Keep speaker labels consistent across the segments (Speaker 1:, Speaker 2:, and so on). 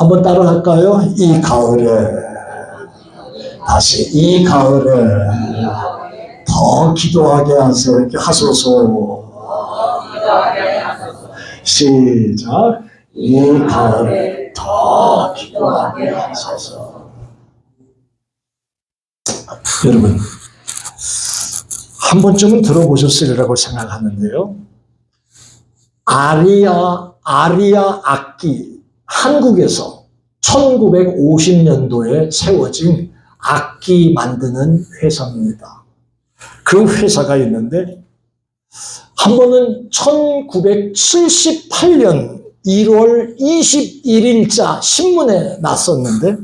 Speaker 1: 한번 따라할까요? 이 가을에, 다시 이 가을에 더 기도하게 하소서. 시작. 이 가을에 더 기도하게 하소서. 여러분, 한 번쯤은 들어보셨으리라고 생각하는데요. 아리아 악기, 한국에서 1950년도에 세워진 악기 만드는 회사입니다. 그 회사가 있는데, 한 번은 1978년 1월 21일자 신문에 났었는데,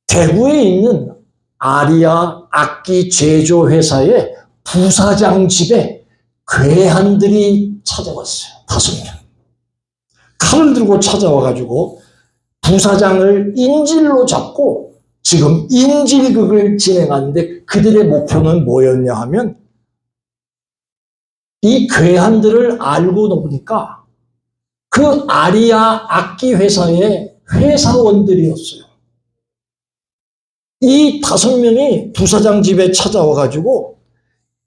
Speaker 1: 대구에 있는 아리아 악기 제조 회사의 부사장 집에 괴한들이 찾아왔어요. 5명. 칼을 들고 찾아와가지고 부사장을 인질로 잡고 지금 인질극을 진행하는데, 그들의 목표는 뭐였냐 하면, 이 괴한들을 알고 보니까 그 아리아 악기 회사의 회사원들이었어요. 이 5명이 부사장 집에 찾아와가지고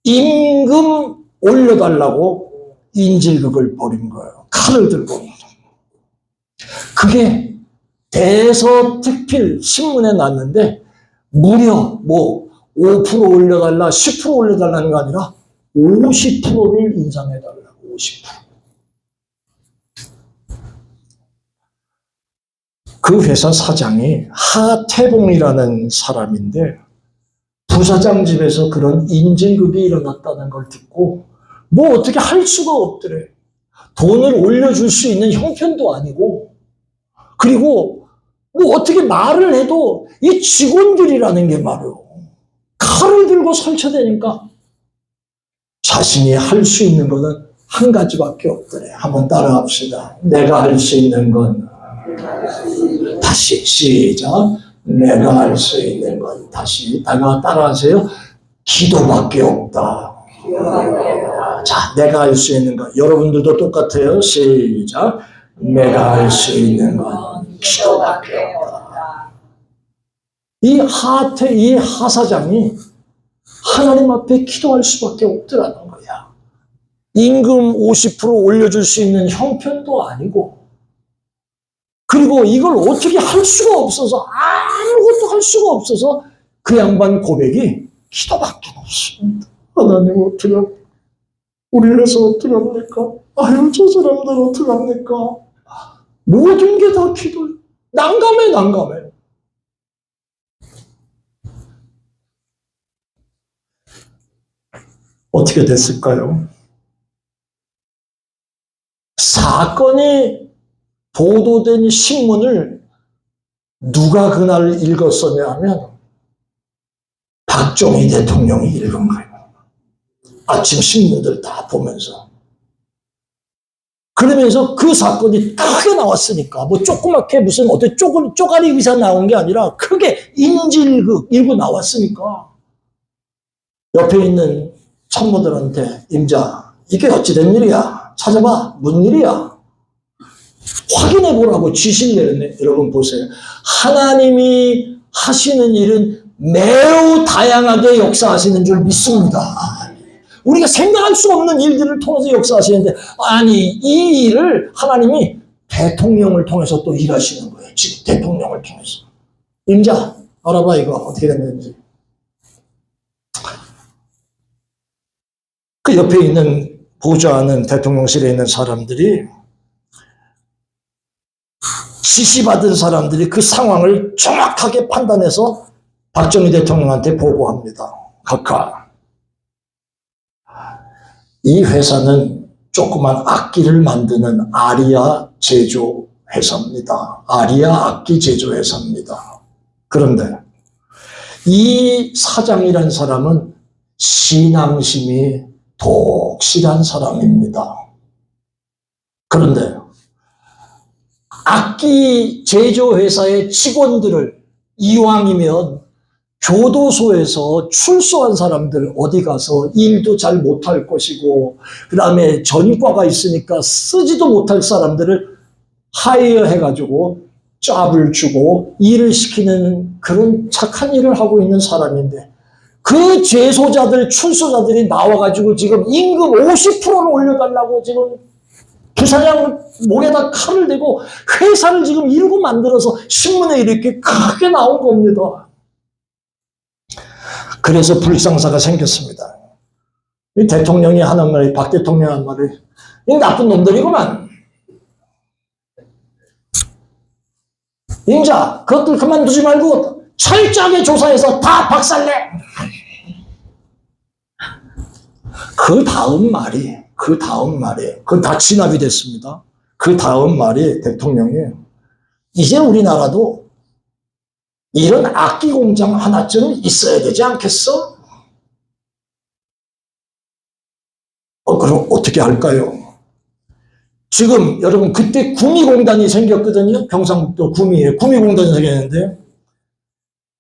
Speaker 1: 임금 올려달라고 인질극을 벌인 거예요. 칼을 들고. 그게 대서특필 신문에 났는데, 무려 5% 올려달라, 10% 올려달라는 게 아니라 50%를 인상해달라고. 50%. 그 회사 사장이 하태봉이라는 사람인데, 부사장 집에서 그런 인질극이 일어났다는 걸 듣고 뭐 어떻게 할 수가 없더래. 돈을 올려줄 수 있는 형편도 아니고, 그리고 뭐 어떻게 말을 해도 이 직원들이라는 게 말이요, 칼을 들고 설쳐대니까 자신이 할 수 있는 거는 한 가지밖에 없더래. 한번 따라합시다. 내가 할 수 있는 건, 다시 시작. 내가 할 수 있는 건, 다시 따라하세요. 기도밖에 없다. 자, 내가 할 수 있는 건, 여러분들도 똑같아요. 시작. 내가 할 수 있는 건 기도밖에 없다. 이 하사장이 하나님 앞에 기도할 수밖에 없더라는 거야. 임금 50% 올려줄 수 있는 형편도 아니고, 그리고 이걸 어떻게 할 수가 없어서, 아무것도 할 수가 없어서 그 양반 고백이 기도밖에 없습니다. 하나님 어떻게, 우리 회사 어떻게 합니까? 아유, 저 사람들 어떻게 합니까? 모든 게 다 기도. 난감해. 어떻게 됐을까요? 사건이 보도된 신문을 누가 그날 읽었었냐 하면 박정희 대통령이 읽은 거예요. 아침 신문들 다 보면서. 그러면서 그 사건이 크게 나왔으니까, 뭐 조그맣게 무슨 어떤 쪼가리 기사 나온 게 아니라 크게 인질극 읽고 나왔으니까 옆에 있는 참모들한테, 임자, 이게 어찌된 일이야? 찾아봐. 무슨 일이야? 확인해 보라고 지시를 내렸네. 여러분 보세요. 하나님이 하시는 일은 매우 다양하게 역사하시는 줄 믿습니다. 우리가 생각할 수 없는 일들을 통해서 역사하시는데, 아니, 이 일을 하나님이 대통령을 통해서 또 일하시는 거예요. 지금 대통령을 통해서. 임자, 알아봐, 이거 어떻게 됐는지. 그 옆에 있는, 보좌하는 대통령실에 있는 사람들이, 지시받은 사람들이 그 상황을 정확하게 판단해서 박정희 대통령한테 보고합니다. 각하, 이 회사는 조그만 악기를 만드는 아리아 제조 회사입니다. 아리아 악기 제조 회사입니다. 그런데 이 사장이란 사람은 신앙심이 독실한 사람입니다. 그런데 악기 제조 회사의 직원들을 이왕이면 교도소에서 출소한 사람들 어디 가서 일도 잘 못할 것이고, 그 다음에 전과가 있으니까 쓰지도 못할 사람들을 하이어 해가지고 짭을 주고 일을 시키는 그런 착한 일을 하고 있는 사람인데 그 재소자들, 출소자들이 나와가지고 지금 임금 50%를 올려달라고 지금 부사장 목에다 칼을 대고 회사를 지금 일고 만들어서 신문에 이렇게 크게 나온 겁니다. 그래서 불상사가 생겼습니다. 이 대통령이 하는 말이, 박 대통령이 하는 말이, 이 나쁜 놈들이구만. 인자, 그것들 그만두지 말고 철저하게 조사해서 다 박살내. 그 다음 말이, 그 다 진압이 됐습니다. 그 다음 말이 대통령이, 이제 우리나라도 이런 악기 공장 하나쯤 있어야 되지 않겠어? 그럼 어떻게 할까요? 지금 여러분 그때 구미공단이 생겼거든요. 경상북도 구미에 구미공단이 생겼는데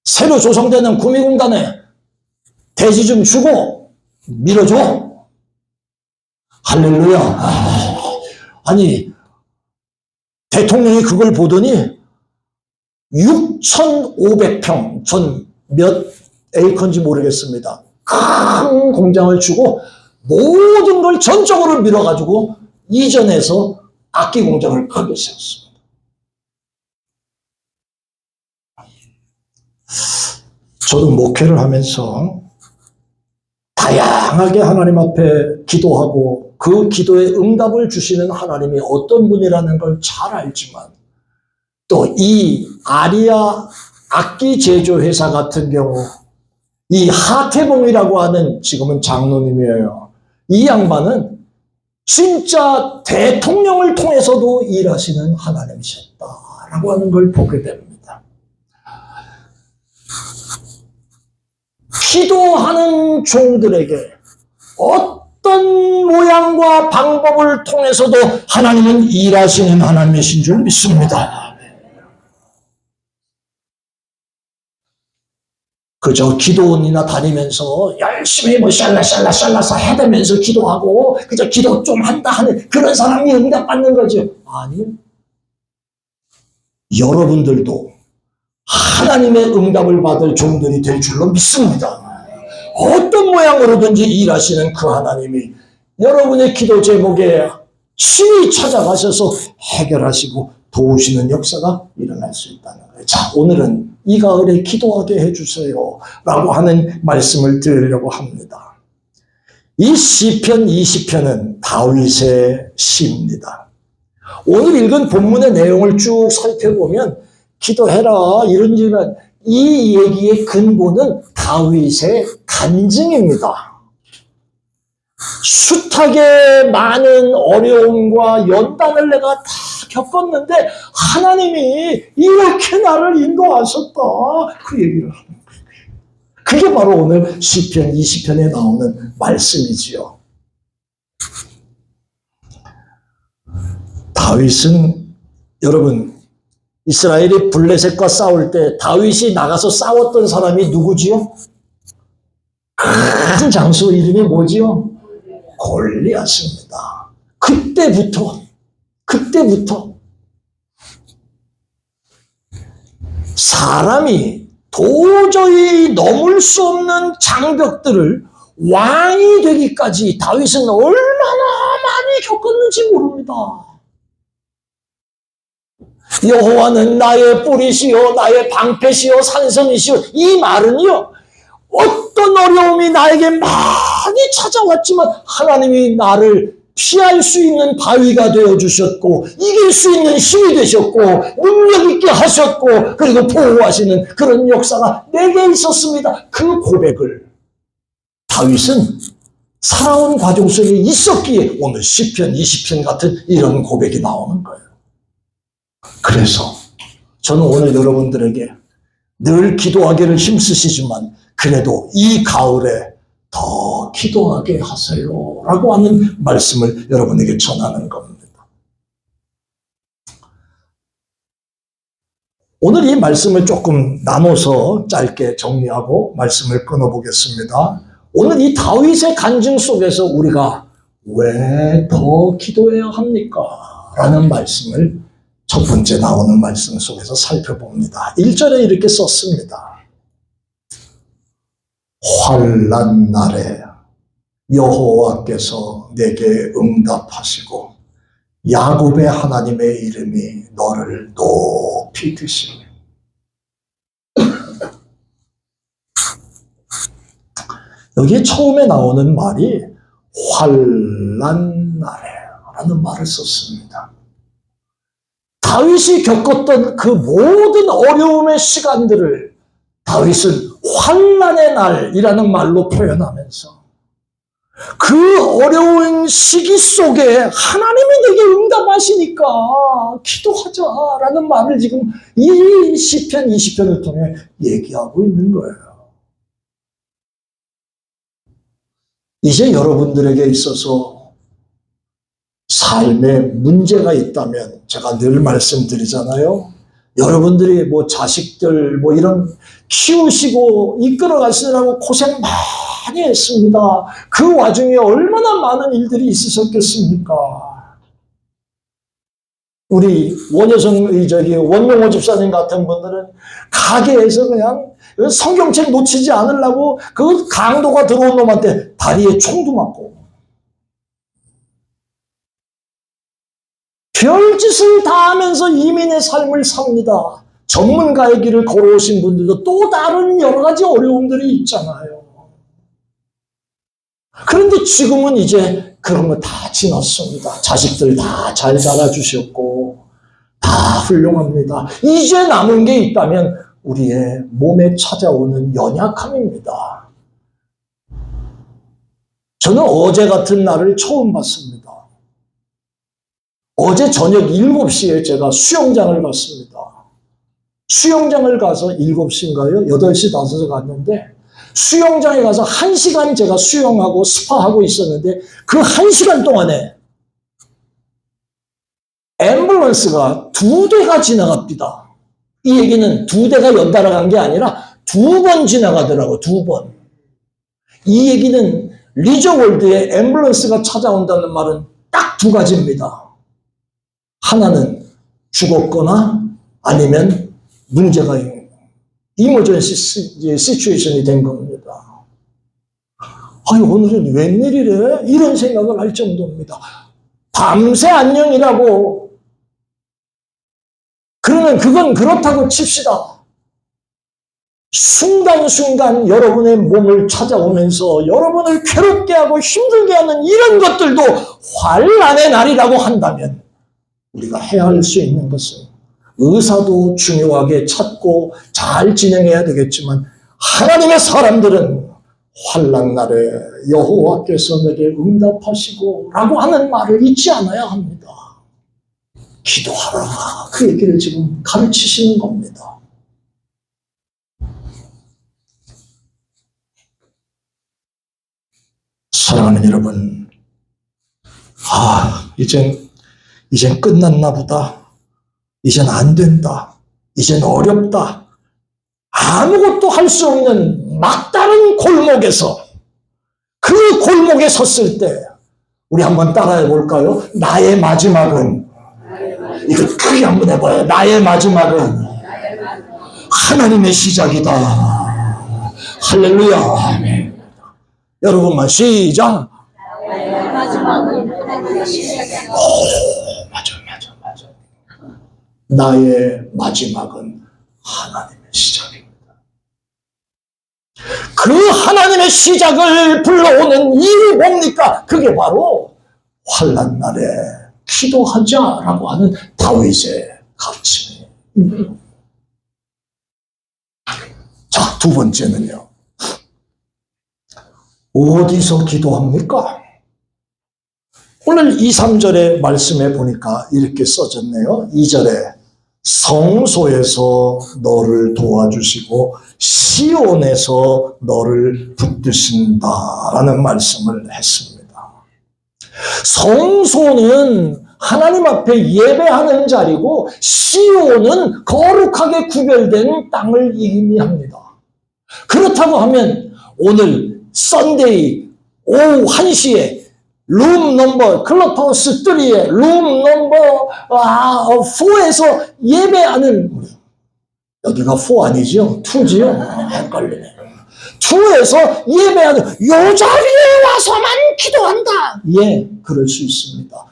Speaker 1: 새로 조성되는 구미공단에 대지 좀 주고 밀어줘. 할렐루야. 아니 대통령이 그걸 보더니 6,500평 전 몇 에이컨지 모르겠습니다. 큰 공장을 주고 모든 걸 전적으로 밀어가지고 이전해서 악기 공장을 크게 세웠습니다. 저도 목회를 하면서 다양하게 하나님 앞에 기도하고 그 기도에 응답을 주시는 하나님이 어떤 분이라는 걸 잘 알지만 또 이 아리아 악기 제조 회사 같은 경우 이 하태봉이라고 하는 지금은 장로님이에요. 이 양반은 진짜 대통령을 통해서도 일하시는 하나님이셨다라고 하는 걸 보게 됩니다. 기도하는 종들에게 어떤 모양과 방법을 통해서도 하나님은 일하시는 하나님이신 줄 믿습니다. 그저 기도원이나 다니면서 열심히 샬라샤라샤라사 해대면서 기도하고 그저 기도 좀 한다 하는 그런 사람이 응답받는 거죠. 아니, 여러분들도 하나님의 응답을 받을 종들이 될 줄로 믿습니다. 어떤 모양으로든지 일하시는 그 하나님이 여러분의 기도 제목에 친히 찾아가셔서 해결하시고 도우시는 역사가 일어날 수 있다는 거예요. 자, 오늘은 이 가을에 기도하게 해주세요 라고 하는 말씀을 드리려고 합니다. 이 시편 20편은 다윗의 시입니다. 오늘 읽은 본문의 내용을 쭉 살펴보면 기도해라 이런 이 얘기의 근본은 다윗의 간증입니다. 숱하게 많은 어려움과 연단을 내가 다 겪었는데 하나님이 이렇게 나를 인도하셨다. 그 얘기를 하는 거예요. 그게 바로 오늘 시편 20편에 나오는 말씀이지요. 다윗은 여러분 이스라엘이 블레셋과 싸울 때 다윗이 나가서 싸웠던 사람이 누구지요? 큰 장수 이름이 뭐지요? 골리앗입니다. 그때부터 사람이 도저히 넘을 수 없는 장벽들을 왕이 되기까지 다윗은 얼마나 많이 겪었는지 모릅니다. 여호와는 나의 뿌리시요 나의 방패시요 산성이시요 이 말은요 어떤 어려움이 나에게 많이 찾아왔지만 하나님이 나를 피할 수 있는 바위가 되어주셨고 이길 수 있는 힘이 되셨고 능력 있게 하셨고 그리고 보호하시는 그런 역사가 내게 있었습니다. 그 고백을 다윗은 살아온 과정 속에 있었기에 오늘 시편 20편 같은 이런 고백이 나오는 거예요. 그래서 저는 오늘 여러분들에게 늘 기도하기를 힘쓰시지만 그래도 이 가을에 더 기도하게 하세요 라고 하는 말씀을 여러분에게 전하는 겁니다. 오늘 이 말씀을 조금 나눠서 짧게 정리하고 말씀을 끊어보겠습니다. 오늘 이 다윗의 간증 속에서 우리가 왜 더 기도해야 합니까? 라는 말씀을 첫 번째 나오는 말씀 속에서 살펴봅니다. 1절에 이렇게 썼습니다. 환난 날에 여호와께서 내게 응답하시고 야곱의 하나님의 이름이 너를 높이 드시네. 여기에 처음에 나오는 말이 환난 날에 라는 말을 썼습니다. 다윗이 겪었던 그 모든 어려움의 시간들을 다윗은 환난의 날이라는 말로 표현하면서 그 어려운 시기 속에 하나님이 내게 응답하시니까 기도하자라는 말을 지금 이 시편 20편을 통해 얘기하고 있는 거예요. 이제 여러분들에게 있어서 삶에 문제가 있다면 제가 늘 말씀드리잖아요. 여러분들이 뭐 자식들 뭐 이런 키우시고 이끌어 가시느라고 고생 많이 했습니다. 그 와중에 얼마나 많은 일들이 있으셨겠습니까? 우리 원용호 집사님 같은 분들은 가게에서 그냥 성경책 놓치지 않으려고 그 강도가 들어온 놈한테 다리에 총도 맞고 별짓을 다 하면서 이민의 삶을 삽니다. 전문가의 길을 걸어오신 분들도 또 다른 여러 가지 어려움들이 있잖아요. 그런데 지금은 이제 그런 거 다 지났습니다. 자식들 다 잘 자라주셨고 다 훌륭합니다. 이제 남은 게 있다면 우리의 몸에 찾아오는 연약함입니다. 저는 어제 같은 날을 처음 봤습니다. 어제 저녁 7시에 제가 수영장을 갔습니다. 수영장을 가서 7시인가요? 8시 나서서 갔는데 수영장에 가서 1시간 제가 수영하고 스파하고 있었는데 그 1시간 동안에 앰뷸런스가 2대가 지나갑니다. 이 얘기는 2대가 연달아 간 게 아니라 2번 지나가더라고, 2번. 이 얘기는 리저월드에 앰뷸런스가 찾아온다는 말은 딱 2가지입니다. 하나는 죽었거나 아니면 문제가 이머전시 시츄에이션이 된 겁니다. 아니 오늘은 웬일이래? 이런 생각을 할 정도입니다. 밤새 안녕이라고. 그러면 그건 그렇다고 칩시다. 순간순간 여러분의 몸을 찾아오면서 여러분을 괴롭게 하고 힘들게 하는 이런 것들도 환난의 날이라고 한다면 우리가 해야 할 수 있는 것은 의사도 중요하게 찾고 잘 진행해야 되겠지만 하나님의 사람들은 환난 날에 여호와께서 내게 응답하시고 라고 하는 말을 잊지 않아야 합니다. 기도하라. 그 얘기를 지금 가르치시는 겁니다. 사랑하는 여러분, 이젠 끝났나 보다. 이젠 안 된다. 이젠 어렵다. 아무것도 할 수 없는 막다른 골목에서 그 골목에 섰을 때 우리 한번 따라해 볼까요? 나의 마지막은 이거 크게 한번 해봐요. 나의 마지막은 하나님의 시작이다. 할렐루야. 아멘. 여러분만 시작.
Speaker 2: 나의 마지막은 하나님의 시작이다.
Speaker 1: 맞아. 나의 마지막은 하나님의 시작입니다. 그 하나님의 시작을 불러오는 이유 뭡니까? 그게 바로 환난 날에 기도하자라고 하는 다윗의 가르침입니다. 자, 2번째는요. 어디서 기도합니까? 오늘 2, 3절의 말씀에 보니까 이렇게 써졌네요. 2절에 성소에서 너를 도와주시고 시온에서 너를 붙드신다라는 말씀을 했습니다. 성소는 하나님 앞에 예배하는 자리고 시온은 거룩하게 구별된 땅을 의미합니다. 그렇다고 하면 오늘 썬데이 오후 1시에 룸 넘버 클럽하우스 3에 룸 넘버 4에서 예배하는, 여기가 4 아니죠? 2지요? 헷갈리네. 2에서 예배하는 요 자리에 와서만 기도한다. 예, 그럴 수 있습니다.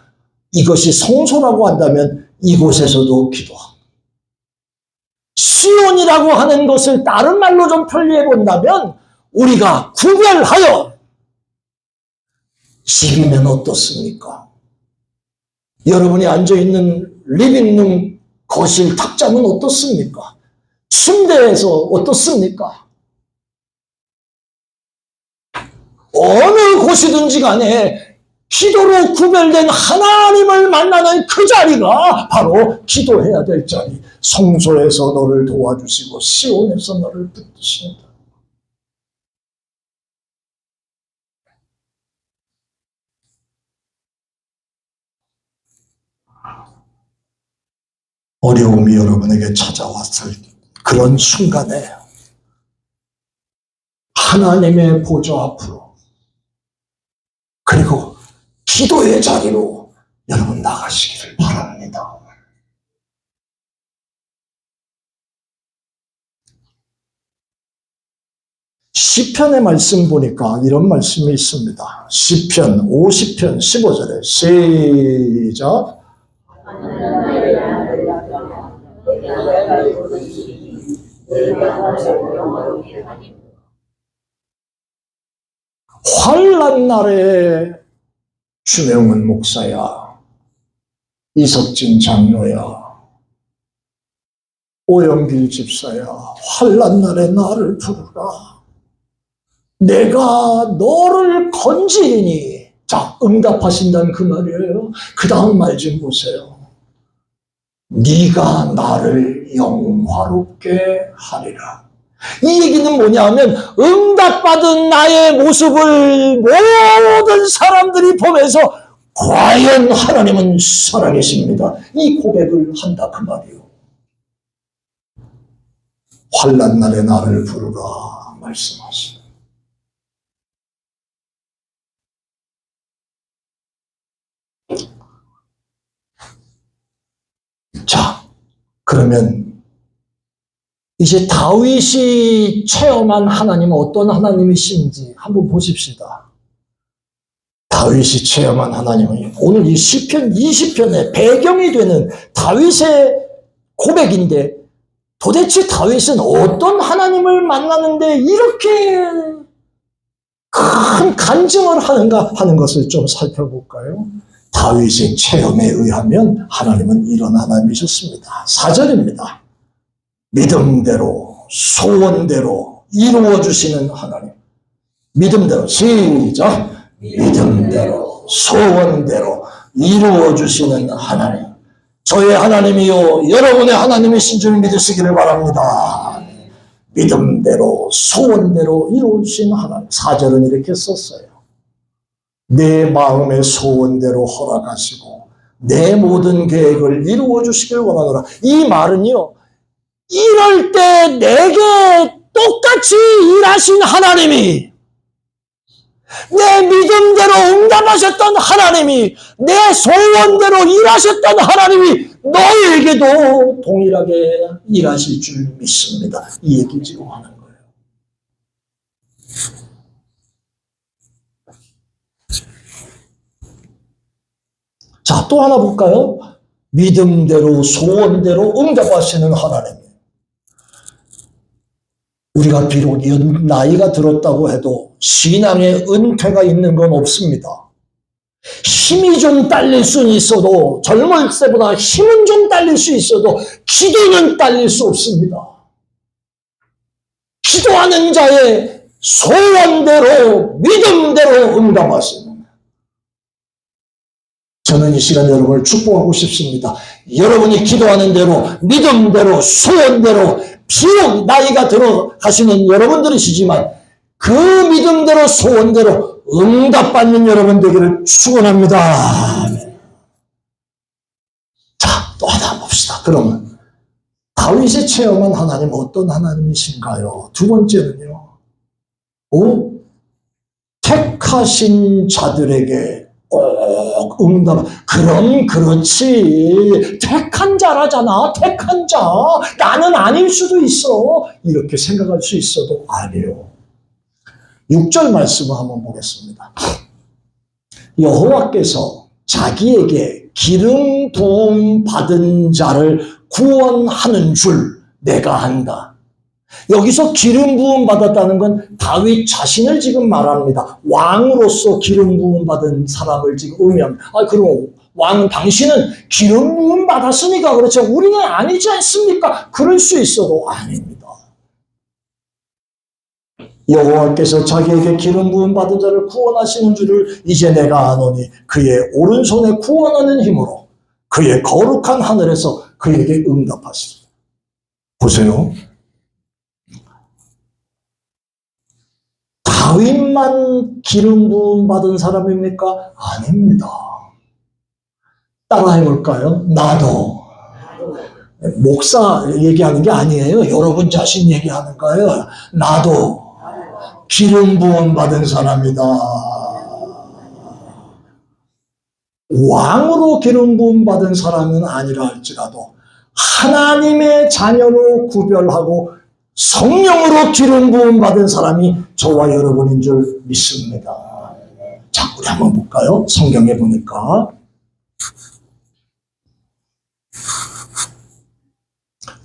Speaker 1: 이것이 성소라고 한다면 이곳에서도 기도합니다. 시온이라고 하는 것을 다른 말로 좀 편리해 본다면 우리가 구별하여 집이면 어떻습니까? 여러분이 앉아있는 리빙룸, 거실, 탁자는 어떻습니까? 침대에서 어떻습니까? 어느 곳이든지 간에 기도로 구별된 하나님을 만나는 그 자리가 바로 기도해야 될 자리. 성소에서 너를 도와주시고 시온에서 너를 붙드신다. 어려움이 여러분에게 찾아왔을 그런 순간에 하나님의 보좌 앞으로, 그리고 기도의 자리로 여러분 나가시기를 바랍니다. 시편의 말씀 보니까 이런 말씀이 있습니다. 시편 50편 15절에 시작. 환난 날에 주명은 목사야, 이석진 장로야, 오영길 집사야, 환난 날에 나를 부르라. 내가 너를 건지리니. 자, 응답하신다는 그 말이에요. 그 다음 말 좀 보세요. 네가 나를 영화롭게 하리라. 이 얘기는 뭐냐면 응답받은 나의 모습을 모든 사람들이 보면서 과연 하나님은 살아계십니다. 이 고백을 한다 그 말이에요. 환난 날에 나를 부르라 말씀하시다. 자, 그러면 이제 다윗이 체험한 하나님은 어떤 하나님이신지 한번 보십시다. 다윗이 체험한 하나님은 오늘 이 시편 20편의 배경이 되는 다윗의 고백인데, 도대체 다윗은 어떤 하나님을 만나는데 이렇게 큰 간증을 하는가 하는 것을 좀 살펴볼까요? 다윗의 체험에 의하면 하나님은 이런 하나님이셨습니다. 4절입니다. 믿음대로 소원대로 이루어주시는 하나님. 믿음대로 시작. 믿음대로 소원대로 이루어주시는 하나님. 저의 하나님이요 여러분의 하나님이신 줄 믿으시기를 바랍니다. 믿음대로 소원대로 이루어주신 하나님. 4절은 이렇게 썼어요. 내 마음의 소원대로 허락하시고 내 모든 계획을 이루어주시길 원하노라. 이 말은요, 이럴 때 내게 똑같이 일하신 하나님이, 내 믿음대로 응답하셨던 하나님이, 내 소원대로 일하셨던 하나님이 너에게도 동일하게 일하실 줄 믿습니다. 이 얘기지로 하는 거예요. 자, 또 하나 볼까요? 믿음대로 소원대로 응답하시는 하나님. 우리가 비록 나이가 들었다고 해도 신앙의 은퇴가 있는 건 없습니다. 힘이 좀 딸릴 수는 있어도, 젊을 때보다 힘은 좀 딸릴 수 있어도 기도는 딸릴 수 없습니다. 기도하는 자의 소원대로 믿음대로 응답하시는, 저는 이 시간 여러분을 축복하고 싶습니다. 여러분이 기도하는 대로 믿음대로 소원대로, 비록 나이가 들어가시는 여러분들이시지만 그 믿음대로 소원대로 응답받는 여러분 되기를 축원합니다. 자, 또 하나 봅시다. 그러면 다윗이 체험한 하나님은 어떤 하나님이신가요? 두 번째는요, 택하신 자들에게 꼭 응답. 그럼 그렇지. 택한 자라잖아. 택한 자. 나는 아닐 수도 있어. 이렇게 생각할 수 있어도 아니에요. 6절 말씀을 한번 보겠습니다. 여호와께서 자기에게 기름 부음 받은 자를 구원하는 줄 내가 안다. 여기서 기름 부음 받았다는 건 다윗 자신을 지금 말합니다. 왕으로서 기름 부음 받은 사람을 지금 의미합니다. 그럼 왕은 당신은 기름 부음 받았으니까 그렇죠. 우리는 아니지 않습니까? 그럴 수 있어도 아닙니다. 여호와께서 자기에게 기름 부음 받은 자를 구원하시는 줄을 이제 내가 아노니 그의 오른손에 구원하는 힘으로 그의 거룩한 하늘에서 그에게 응답하시리라. 보세요. 다윗만 기름 부음 받은 사람입니까? 아닙니다. 따라 해볼까요? 나도. 목사 얘기하는 게 아니에요. 여러분 자신 얘기하는 거예요. 나도 기름 부음 받은 사람이다. 왕으로 기름 부음 받은 사람은 아니라 할지라도 하나님의 자녀로 구별하고 성령으로 기름 부음 받은 사람이 저와 여러분인 줄 믿습니다. 자, 우리 한번 볼까요? 성경에 보니까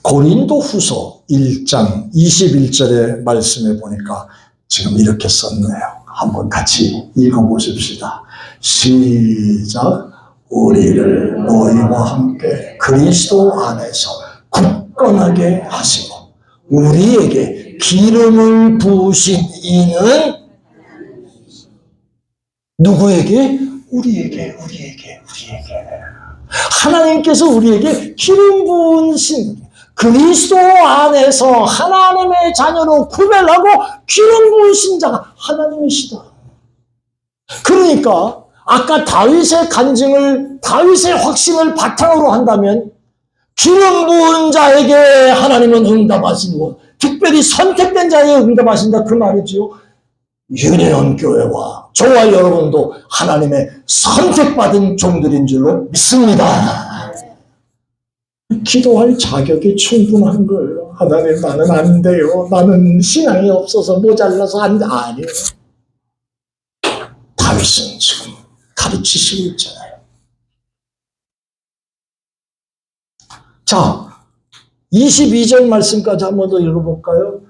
Speaker 1: 고린도 후서 1장 21절의 말씀에 보니까 지금 이렇게 썼네요. 한번 같이 읽어보십시다. 시작. 우리를 너희와 함께 그리스도 안에서 굳건하게 하시고 우리에게 기름을 부으신 이는 누구에게? 우리에게. 하나님께서 우리에게 기름 부으신 그리스도 안에서 하나님의 자녀로 구별하고 기름 부으신 자가 하나님이시다. 그러니까 아까 다윗의 간증을, 다윗의 확신을 바탕으로 한다면 기름 부은 자에게 하나님은 응답하시고 특별히 선택된 자에게 응답하신다 그 말이지요. 유네온 교회와 저와 여러분도 하나님의 선택받은 종들인 줄로 믿습니다. 기도할 자격이 충분한 거예요. 하나님 나는 안 돼요. 나는 신앙이 없어서 모자라서 안 돼. 아니에요. 다윗은 지금 가르치시고 있잖아요. 자, 22절 말씀까지 한 번 더 읽어볼까요?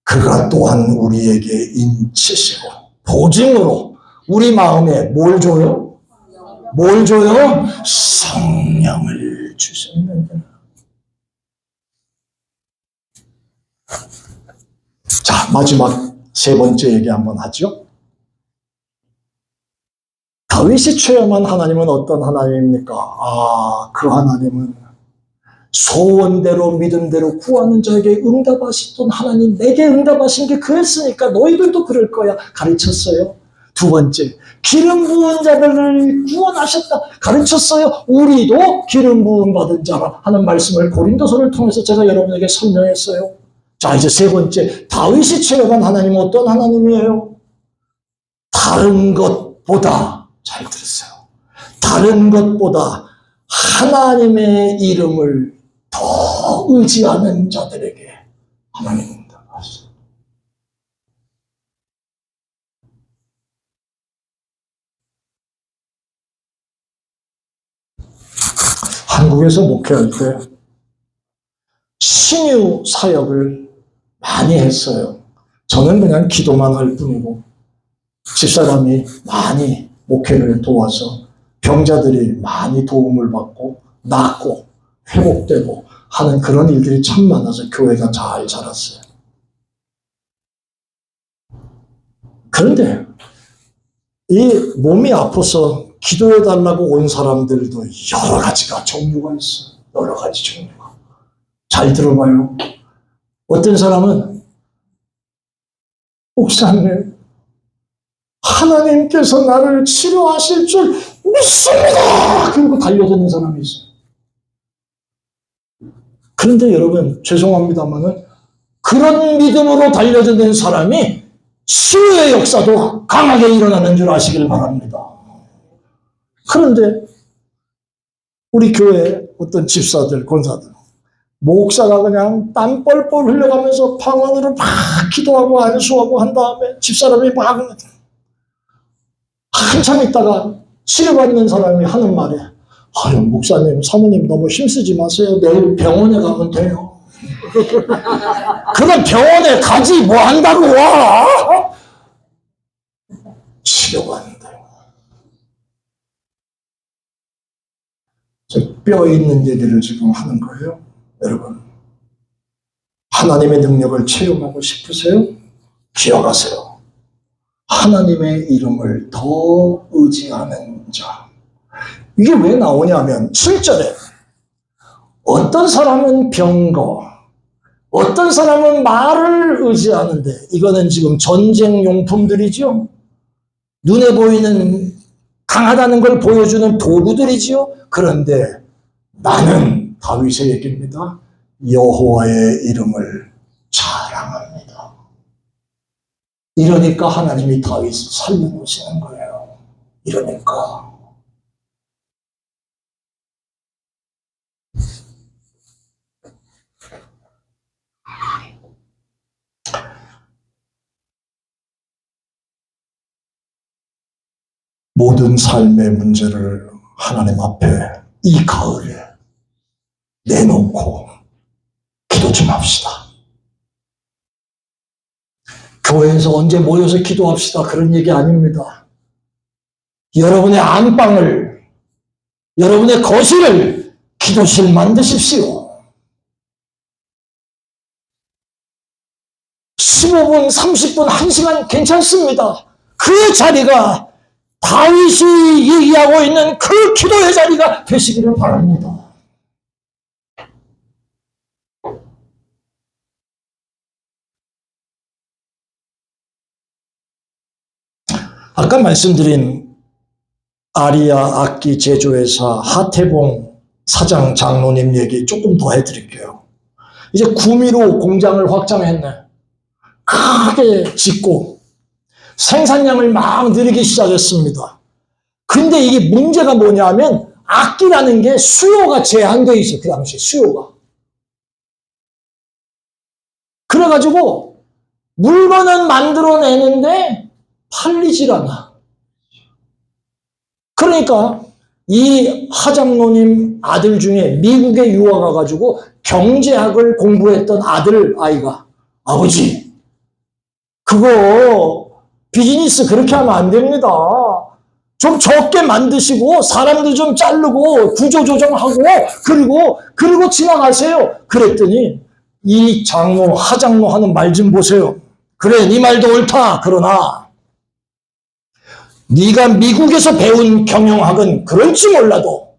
Speaker 1: 그가 또한 우리에게 인치시고 보증으로 우리 마음에 뭘 줘요? 뭘 줘요? 성령을 주셨는데. 자, 마지막 세 번째 얘기 한번 하죠. 다윗이 체험한 하나님은 어떤 하나님입니까? 그 하나님은 소원대로 믿음대로 구하는 자에게 응답하시던 하나님, 내게 응답하신 게 그랬으니까 너희들도 그럴 거야 가르쳤어요. 두 번째, 기름 부은 자들을 구원하셨다 가르쳤어요. 우리도 기름 부음 받은 자라 하는 말씀을 고린도서를 통해서 제가 여러분에게 설명했어요. 자, 이제 세 번째, 다윗이 체험한 하나님은 어떤 하나님이에요? 다른 것보다, 잘 들으세요, 다른 것보다 하나님의 이름을 더 의지하는 자들에게 하나님은 응답하시죠. 한국에서 목회할 때 신유 사역을 많이 했어요. 저는 그냥 기도만 할 뿐이고 집사람이 많이 목회를 도와서 병자들이 많이 도움을 받고 낫고 회복되고 하는 그런 일들이 참 많아서 교회가 잘 자랐어요. 그런데 이 몸이 아파서 기도해달라고 온 사람들도 여러 가지가 종류가 있어요. 여러 가지 종류가. 잘 들어봐요. 어떤 사람은 목사님, 하나님께서 나를 치료하실 줄 믿습니다. 그리고 달려드는 사람이 있어요. 그런데 여러분 죄송합니다만은 그런 믿음으로 달려드는 사람이 치유의 역사도 강하게 일어나는 줄 아시길 바랍니다. 그런데 우리 교회 어떤 집사들, 권사들, 목사가 그냥 땀 뻘뻘 흘려가면서 방언으로 막 기도하고 안수하고 한 다음에 집사람이 막 한참 있다가 치료받는 사람이 하는 말이, 아유, 목사님, 사모님 너무 힘쓰지 마세요. 내일 병원에 가면 돼요. 그럼 병원에 가지 뭐 한다고 와? 치료가 안 돼요. 뼈 있는 얘기를 지금 하는 거예요. 여러분, 하나님의 능력을 체험하고 싶으세요? 기억하세요. 하나님의 이름을 더 의지하는 자. 이게 왜 나오냐면 7절에 어떤 사람은 병거, 어떤 사람은 말을 의지하는데, 이거는 지금 전쟁 용품들이죠. 눈에 보이는 강하다는 걸 보여주는 도구들이지요. 그런데 나는, 다윗의 얘기입니다, 여호와의 이름을 자랑합니다. 이러니까 하나님이 다윗을 살려놓으시는 거예요. 이러니까. 모든 삶의 문제를 하나님 앞에 이 가을에 내놓고 기도 좀 합시다. 교회에서 언제 모여서 기도합시다, 그런 얘기 아닙니다. 여러분의 안방을, 여러분의 거실을 기도실 만드십시오. 15분, 30분, 1시간 괜찮습니다. 그 자리가 다윗이 얘기하고 있는 그 기도의 자리가 되시기를 바랍니다. 아까 말씀드린 아리아 악기 제조회사 하태봉 사장 장로님 얘기 조금 더 해드릴게요. 이제 구미로 공장을 확장했네. 크게 짓고 생산량을 막 늘리기 시작했습니다. 근데 이게 문제가 뭐냐면 악기라는 게 수요가 제한되어 있어요. 그 당시에 수요가. 그래가지고 물건은 만들어내는데 팔리질 않아. 그러니까 이 하장로님 아들 중에 미국에 유학 가가지고 경제학을 공부했던 아이가, 아버지, 그거 비즈니스 그렇게 하면 안 됩니다. 좀 적게 만드시고 사람들 좀 자르고 구조 조정하고 그리고 지나가세요. 그랬더니 이 장로, 하장로 하는 말 좀 보세요. 그래, 네 말도 옳다. 그러나 네가 미국에서 배운 경영학은 그럴지 몰라도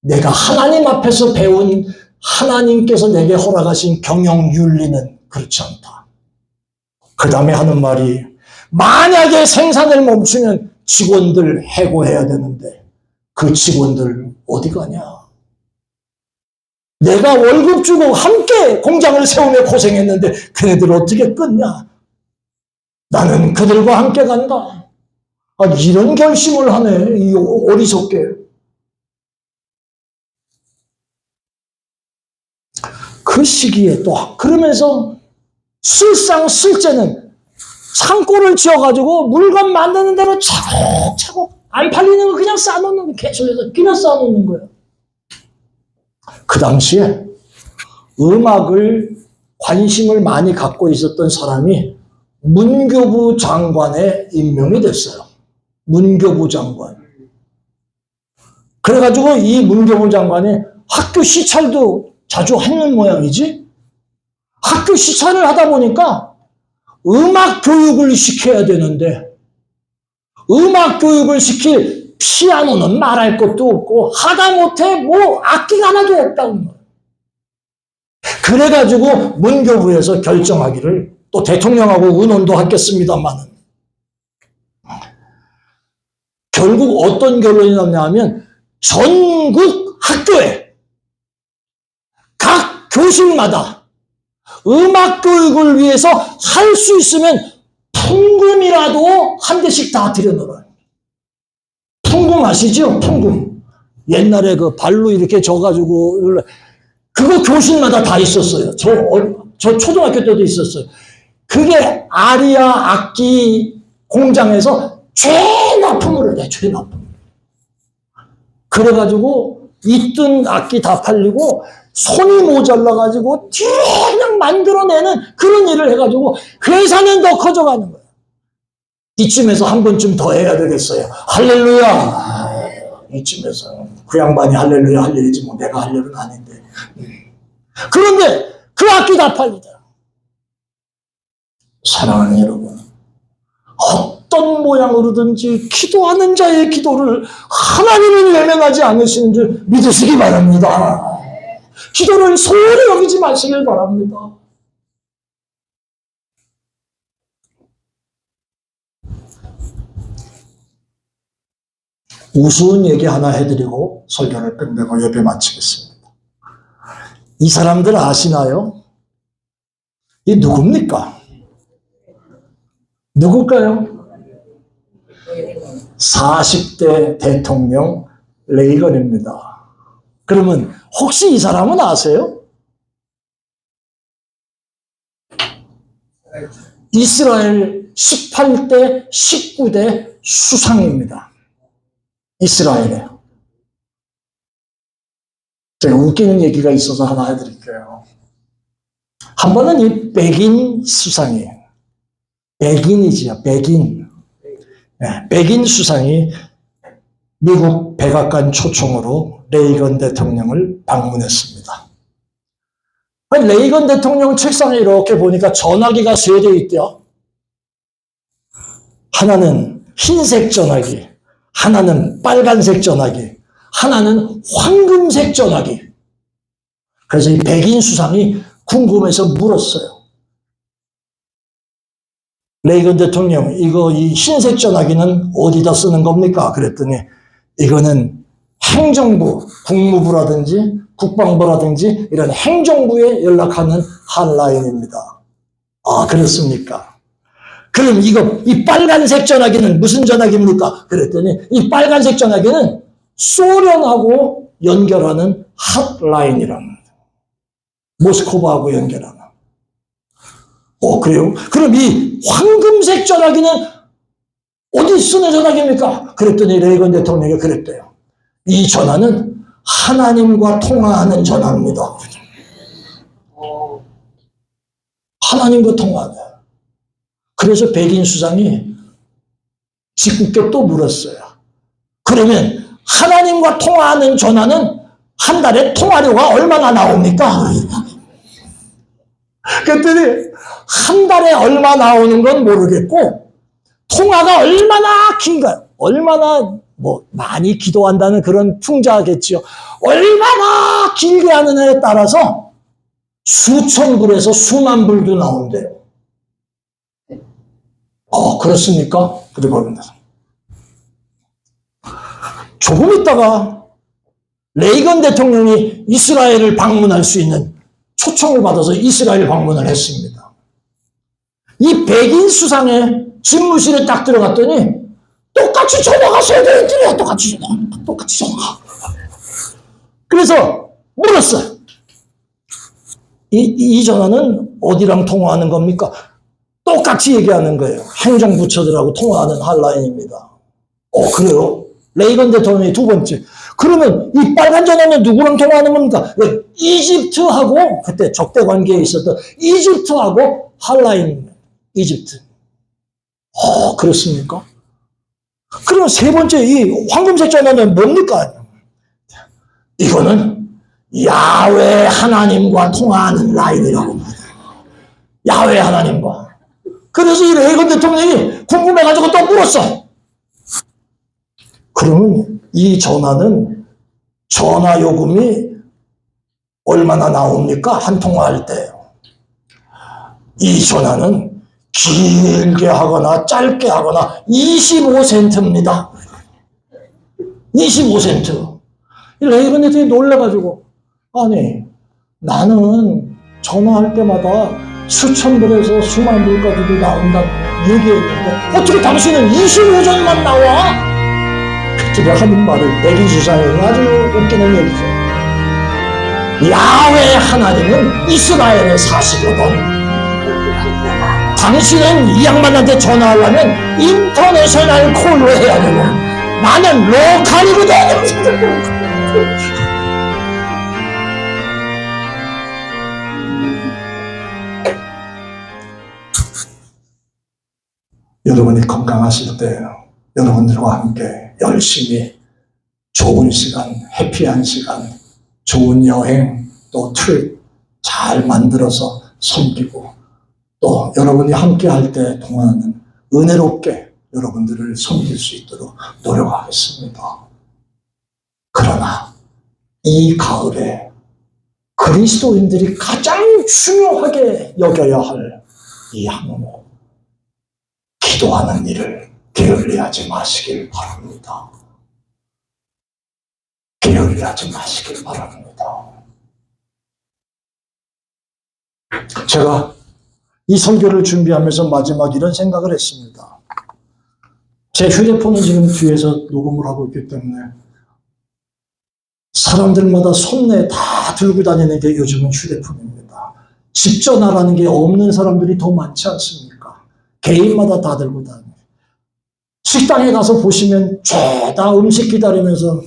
Speaker 1: 내가 하나님 앞에서 배운, 하나님께서 내게 허락하신 경영윤리는 그렇지 않다. 그 다음에 하는 말이, 만약에 생산을 멈추면 직원들 해고해야 되는데 그 직원들 어디 가냐? 내가 월급 주고 함께 공장을 세우며 고생했는데 걔네들 어떻게 끊냐? 나는 그들과 함께 간다. 이런 결심을 하네, 이 어리석게. 그 시기에 또 그러면서 실제는 창고를 지어가지고 물건 만드는 대로 차곡차곡 안 팔리는 거 그냥 쌓아놓는 거, 계속해서 그냥 쌓아놓는 거예요. 그 당시에 음악을 관심을 많이 갖고 있었던 사람이 문교부 장관에 임명이 됐어요. 문교부 장관. 그래가지고 이 문교부 장관이 학교 시찰도 자주 하는 모양이지. 학교 시찰을 하다 보니까 음악 교육을 시켜야 되는데 음악 교육을 시킬 피아노는 말할 것도 없고 하다못해 뭐 악기가 하나도 없다는 거예요. 그래가지고 문교부에서 결정하기를, 또 대통령하고 의논도 하겠습니다만은, 결국 어떤 결론이 났냐면 전국 학교에 각 교실마다 음악 교육을 위해서 할 수 있으면 풍금이라도 한 대씩 다 들여놓으라. 풍금 아시죠? 풍금. 옛날에 그 발로 이렇게 져가지고, 그거 교실마다 다 있었어요. 저 초등학교 때도 있었어요. 그게 아리아 악기 공장에서 최납품으로 내, 최납품. 그래가지고, 있던 악기 다 팔리고, 손이 모자라가지고, 그냥 만들어내는 그런 일을 해가지고, 회사는 더 커져가는 거예요. 이쯤에서 한 번쯤 더 해야 되겠어요. 할렐루야! 이쯤에서. 그 양반이 할렐루야 할 일이지, 뭐 내가 할 일은 아닌데. 그런데 그 악기 다 팔리더라. 사랑하는 여러분, 어떤 모양으로든지 기도하는 자의 기도를 하나님은 외면하지 않으시는 줄 믿으시기 바랍니다. 기도를 소홀히 여기지 마시길 바랍니다. 우스운 얘기 하나 해드리고 설교를 끝내고 예배 마치겠습니다. 이 사람들 아시나요? 이 누굽니까? 누굴까요? 40대 대통령 레이건입니다. 그러면 혹시 이 사람은 아세요? 이스라엘 18대 19대 수상입니다. 이스라엘에. 제가 웃기는 얘기가 있어서 하나 해드릴게요. 한 번은 이 백인 수상이에요. 백인이지요, 백인. 네, 백인 수상이 미국 백악관 초청으로 레이건 대통령을 방문했습니다. 레이건 대통령 책상에 이렇게 보니까 전화기가 3대 있대요. 하나는 흰색 전화기, 하나는 빨간색 전화기, 하나는 황금색 전화기. 그래서 이 백인 수상이 궁금해서 물었어요. 레이건 대통령, 이 흰색 전화기는 어디다 쓰는 겁니까? 그랬더니 이거는 행정부, 국무부라든지 국방부라든지 이런 행정부에 연락하는 핫라인입니다. 아, 그렇습니까? 그럼 이 빨간색 전화기는 무슨 전화기입니까? 그랬더니 이 빨간색 전화기는 소련하고 연결하는 핫라인이라는 거예요. 모스크바하고 연결하는. 그래요? 그럼 이 황금색 전화기는 어디 쓰는 전화기입니까? 그랬더니 레이건 대통령이 그랬대요. 이 전화는 하나님과 통화하는 전화입니다. 하나님과 통화하는. 그래서 백인 수상이 짓궂게 또 물었어요. 그러면 하나님과 통화하는 전화는 한 달에 통화료가 얼마나 나옵니까? 그랬더니 한 달에 얼마 나오는 건 모르겠고 통화가 얼마나 긴가, 얼마나 많이 기도한다는 그런 풍자겠죠. 얼마나 길게 하느냐에 따라서 수천 불에서 수만 불도 나온대요. 그렇습니까? 그리고 조금 있다가 레이건 대통령이 이스라엘을 방문할 수 있는 초청을 받아서 이스라엘 방문을 했습니다. 이 백인 수상의 집무실에 딱 들어갔더니 똑같이 전화가 3대 있더래요. 똑같이 전화. 그래서 물었어요. 이 전화는 어디랑 통화하는 겁니까? 똑같이 얘기하는 거예요. 행정부처들하고 통화하는 핫라인입니다. 그래요? 레이건 대통령이 두 번째. 그러면 이 빨간 전화는 누구랑 통화하는 겁니까? 이집트하고 그때 적대 관계에 있었던 이집트하고 핫라인 이집트. 그렇습니까? 그럼 세 번째 이 황금색 전화는 뭡니까? 이거는 야훼 하나님과 통화하는 라인이라고. 야훼 하나님과. 그래서 이 레이건 대통령이 궁금해가지고 또 물었어. 그러면 이 전화는 전화 요금이 얼마나 나옵니까? 한 통화할 때. 이 전화는 길게 하거나 짧게 하거나 25센트입니다. 25센트. 레이건 대통령이 놀라가지고, 아니, 나는 전화할 때마다 수천 불에서 수만 불까지도 나온다 얘기했는데 어떻게 당신은 25전만 나와? 가족들이 하는 말을 내리주장해. 아주 웃기는 얘기죠. 야훼 하나님은 이스라엘에 사시거든. 당신은 이 양반한테 전화하려면 인터내셔널 콜로 해야 되고 나는 로컬이거든. 여러분이 건강하실 때 여러분들과 함께 열심히 좋은 시간, 해피한 시간, 좋은 여행, 또 트립 잘 만들어서 섬기고 또 여러분이 함께 할 때 동안은 은혜롭게 여러분들을 섬길 수 있도록 노력하겠습니다. 그러나 이 가을에 그리스도인들이 가장 중요하게 여겨야 할 이 항목, 기도하는 일을 게을리하지 마시길 바랍니다. 게을리하지 마시길 바랍니다. 제가 이 설교를 준비하면서 마지막 이런 생각을 했습니다. 제 휴대폰은 지금 뒤에서 녹음을 하고 있기 때문에 사람들마다 손에 다 들고 다니는 게 요즘은 휴대폰입니다. 집 전화라는 게 없는 사람들이 더 많지 않습니까? 개인마다 다 들고 다니고. 식당에 가서 보시면 죄다 음식 기다리면서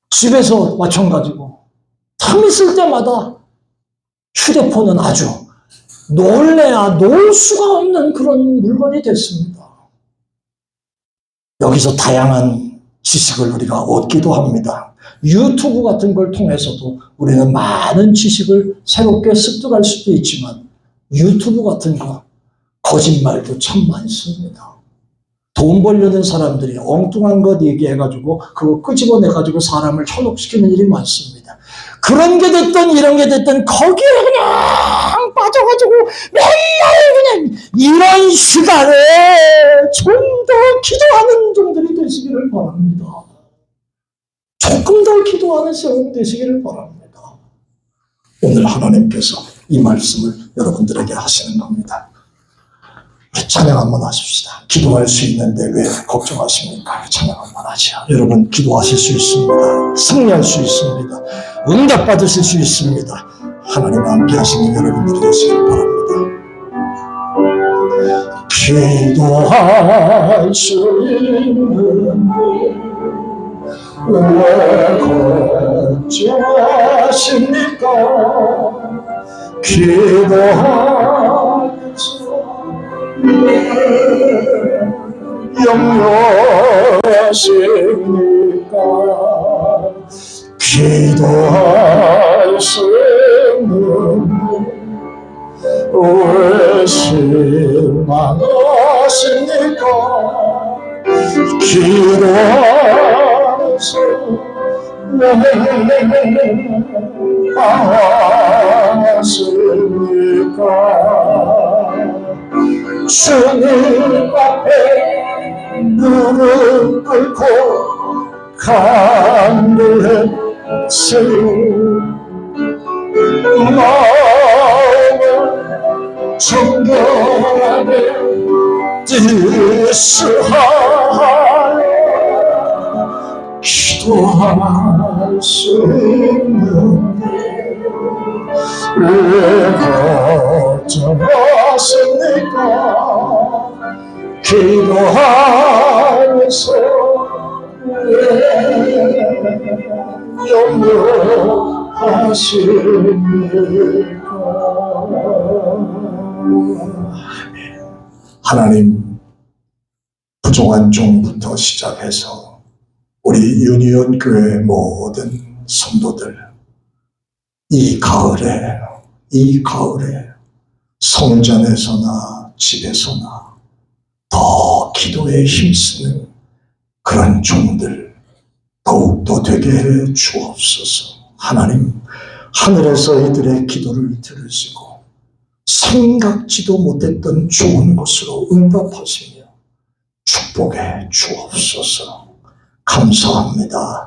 Speaker 1: 집에서 마찬가지고 탐 있을 때마다 휴대폰은 아주 놀래야 놀 수가 없는 그런 물건이 됐습니다. 여기서 다양한 지식을 우리가 얻기도 합니다. 유튜브 같은 걸 통해서도 우리는 많은 지식을 새롭게 습득할 수도 있지만 유튜브 같은 거 거짓말도 참 많습니다. 돈 벌려는 사람들이 엉뚱한 것 얘기해가지고 그거 끄집어내가지고 사람을 현혹시키는 일이 많습니다. 그런 게 됐든 이런 게 됐든 거기에 그냥 빠져가지고 맨날 그냥 이런 시간에 좀 더 기도하는 종들이 되시기를 바랍니다. 조금 더 기도하는 세월이 되시기를 바랍니다. 오늘 하나님께서 이 말씀을 여러분들에게 하시는 겁니다. 찬양 한번 하십시다. 기도할 수 있는데 왜 걱정하십니까? 찬양 한번 하죠. 여러분 기도하실 수 있습니다. 승리할 수 있습니다. 응답 받으실 수 있습니다. 하나님과 함께 하시는 여러분들이 되시길 바랍니다. 기도할 수 있는데 왜 걱정하십니까? 기도할 수 염려하십니까? 기도할 수 있는데 왜 실망하십니까? 기도할 수 하십니까? 주님 앞에 무릎 꿇고 간구했어요. 마음을 정결하게 뜻하여 기도할 수 있는데 왜 걱정하십니까? 기도하면서 왜 염려하십니까? 하나님, 부족한 종부터 시작해서 우리 유니온 교회 모든 성도들 이 가을에 성전에서나 집에서나 더 기도에 힘쓰는 그런 종들 더욱더 되게 해 주옵소서. 하나님, 하늘에서 이들의 기도를 들으시고 생각지도 못했던 좋은 곳으로 응답하시며 축복해 주옵소서. 감사합니다.